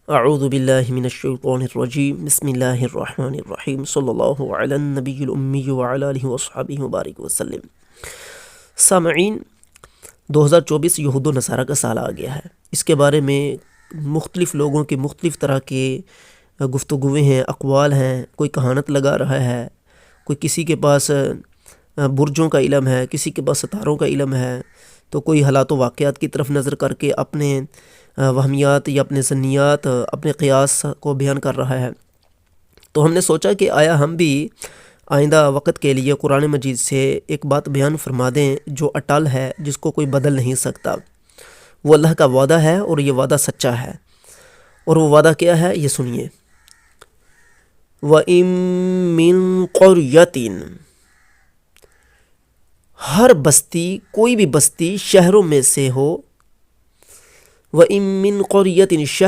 اعوذ باللہ من الشیطان الرجیم بسم اللہ الرحمن الرحیم صلی اللہ علی النبی الامی وعلی آلہ وصحبہ مبارک وسلم۔ سامعین، 2024 یہود و نصارہ کا سال آ گیا ہے۔ اس کے بارے میں مختلف لوگوں کے مختلف طرح کے گفتگویں ہیں، اقوال ہیں۔ کوئی کہانت لگا رہا ہے، کوئی کسی کے پاس برجوں کا علم ہے، کسی کے پاس ستاروں کا علم ہے، تو کوئی حالات و واقعات کی طرف نظر کر کے اپنے وہمیات یا اپنے ظنیات، اپنے قیاس کو بیان کر رہا ہے۔ تو ہم نے سوچا کہ آیا ہم بھی آئندہ وقت کے لیے قرآن مجید سے ایک بات بیان فرما دیں جو اٹل ہے، جس کو کوئی بدل نہیں سکتا۔ وہ اللہ کا وعدہ ہے اور یہ وعدہ سچا ہے۔ اور وہ وعدہ کیا ہے، یہ سنیے۔ وَإِن مِّن قَرْيَةٍ، ہر بستی، کوئی بھی بستی شہروں میں سے ہو، وَإِن مِّن قَرْيَةٍ،